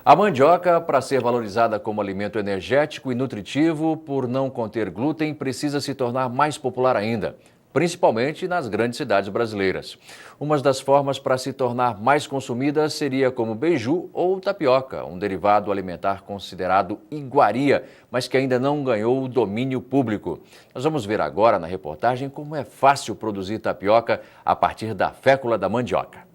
A mandioca, para ser valorizada como alimento energético e nutritivo, por não conter glúten, precisa se tornar mais popular ainda, principalmente nas grandes cidades brasileiras. Uma das formas para se tornar mais consumida seria como beiju ou tapioca, um derivado alimentar considerado iguaria, mas que ainda não ganhou o domínio público. Nós vamos ver agora na reportagem como é fácil produzir tapioca a partir da fécula da mandioca.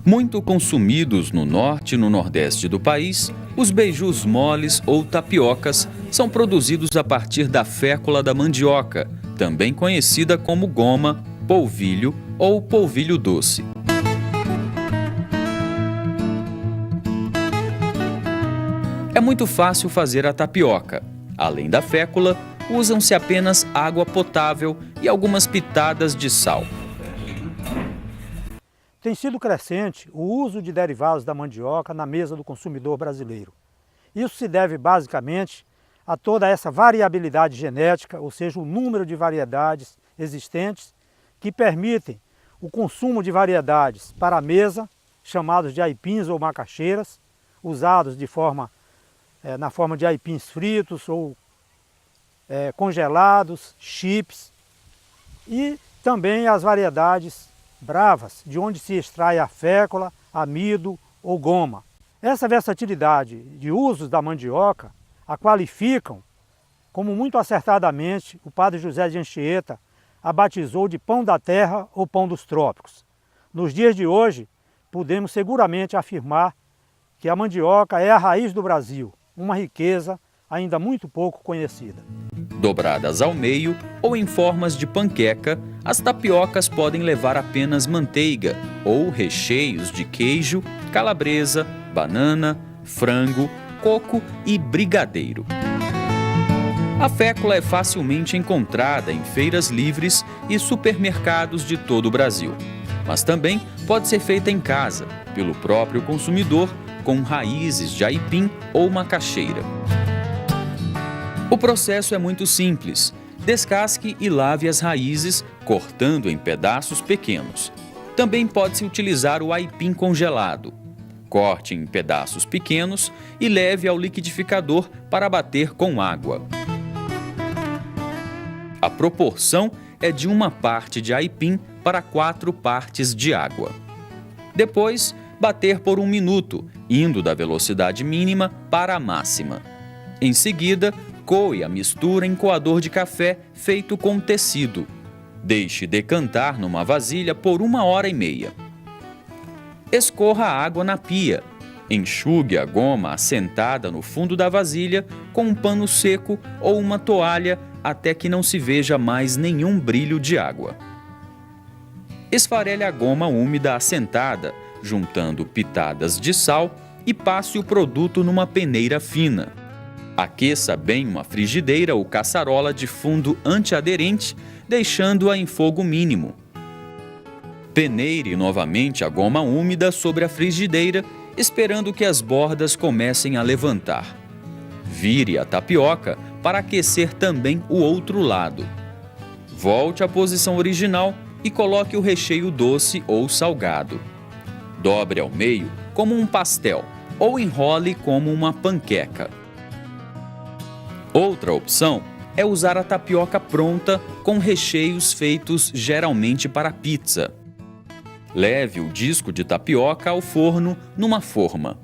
Muito consumidos no norte e no nordeste do país, os beijus moles ou tapiocas são produzidos a partir da fécula da mandioca, também conhecida como goma, polvilho ou polvilho doce. É muito fácil fazer a tapioca. Além da fécula, usam-se apenas água potável e algumas pitadas de sal. Tem sido crescente o uso de derivados da mandioca na mesa do consumidor brasileiro. Isso se deve basicamente a toda essa variabilidade genética, ou seja, o número de variedades existentes que permitem o consumo de variedades para a mesa, chamados de aipins ou macaxeiras, usados na forma de aipins fritos ou congelados, chips, e também as variedades bravas, de onde se extrai a fécula, amido ou goma. Essa versatilidade de usos da mandioca a qualificam, como muito acertadamente o padre José de Anchieta a batizou de pão da terra ou pão dos trópicos. Nos dias de hoje, podemos seguramente afirmar que a mandioca é a raiz do Brasil, uma riqueza ainda muito pouco conhecida. Dobradas ao meio ou em formas de panqueca, as tapiocas podem levar apenas manteiga ou recheios de queijo, calabresa, banana, frango, coco e brigadeiro. A fécula é facilmente encontrada em feiras livres e supermercados de todo o Brasil, mas também pode ser feita em casa, pelo próprio consumidor, com raízes de aipim ou macaxeira. O processo é muito simples. Descasque e lave as raízes, cortando em pedaços pequenos. Também pode-se utilizar o aipim congelado. Corte em pedaços pequenos e leve ao liquidificador para bater com água. A proporção é de 1 parte de aipim para 4 partes de água. Depois, bater por 1 minuto, indo da velocidade mínima para a máxima. Em seguida, coe a mistura em coador de café feito com tecido. Deixe decantar numa vasilha por 1h30. Escorra a água na pia. Enxugue a goma assentada no fundo da vasilha com um pano seco ou uma toalha até que não se veja mais nenhum brilho de água. Esfarele a goma úmida assentada, juntando pitadas de sal e passe o produto numa peneira fina. Aqueça bem uma frigideira ou caçarola de fundo antiaderente, deixando-a em fogo mínimo. Peneire novamente a goma úmida sobre a frigideira, esperando que as bordas comecem a levantar. Vire a tapioca para aquecer também o outro lado. Volte à posição original e coloque o recheio doce ou salgado. Dobre ao meio como um pastel ou enrole como uma panqueca. Outra opção é usar a tapioca pronta com recheios feitos geralmente para pizza. Leve o disco de tapioca ao forno numa forma.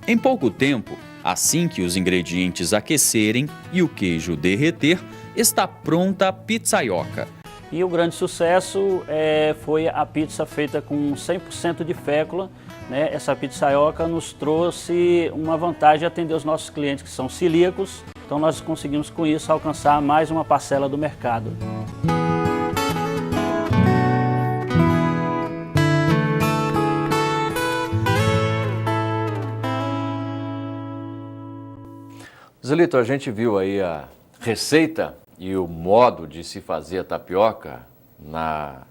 Em pouco tempo, assim que os ingredientes aquecerem e o queijo derreter, está pronta a pizzaioca. E o grande sucesso foi a pizza feita com 100% de fécula. Essa pizzaioca nos trouxe uma vantagem de atender os nossos clientes que são celíacos. Então nós conseguimos com isso alcançar mais uma parcela do mercado. Zelito, a gente viu aí a receita e o modo de se fazer a tapioca na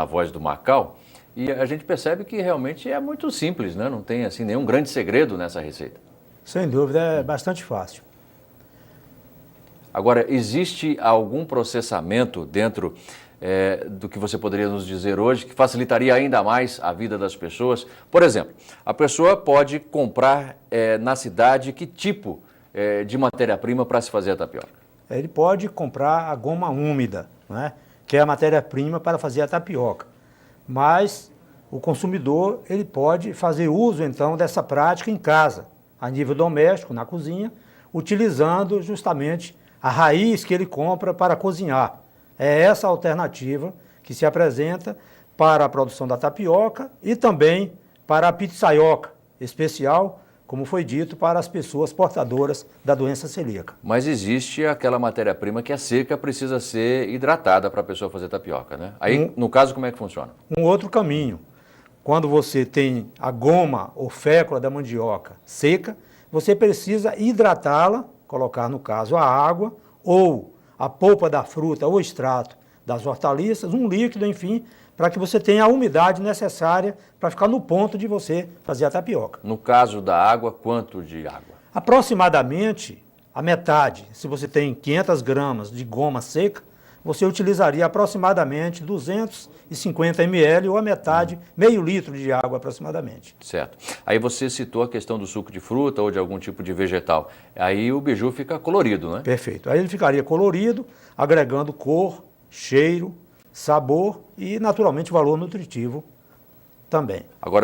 Voz do Macau e a gente percebe que realmente é muito simples, né? Não tem assim nenhum grande segredo nessa receita. Sem dúvida, é bastante fácil. Agora, existe algum processamento dentro do que você poderia nos dizer hoje, que facilitaria ainda mais a vida das pessoas? Por exemplo, a pessoa pode comprar na cidade que tipo de matéria-prima para se fazer a tapioca? Ele pode comprar a goma úmida, né, que é a matéria-prima para fazer a tapioca. Mas o consumidor ele pode fazer uso então dessa prática em casa, a nível doméstico, na cozinha, utilizando justamente a raiz que ele compra para cozinhar. É essa a alternativa que se apresenta para a produção da tapioca e também para a pitsaioca, especial, como foi dito, para as pessoas portadoras da doença celíaca. Mas existe aquela matéria-prima que é seca, precisa ser hidratada para a pessoa fazer tapioca, né? Aí, no caso, como é que funciona? Um outro caminho, quando você tem a goma ou fécula da mandioca seca, você precisa hidratá-la, colocar no caso a água ou a polpa da fruta ou extrato das hortaliças, um líquido, enfim, para que você tenha a umidade necessária para ficar no ponto de você fazer a tapioca. No caso da água, quanto de água? Aproximadamente a metade. Se você tem 500 gramas de goma seca, você utilizaria aproximadamente 250 ml ou a metade, meio litro de água aproximadamente. Certo. Aí você citou a questão do suco de fruta ou de algum tipo de vegetal. Aí o beiju fica colorido, né? Perfeito. Aí ele ficaria colorido, agregando cor, cheiro, sabor e, naturalmente, valor nutritivo também. Agora,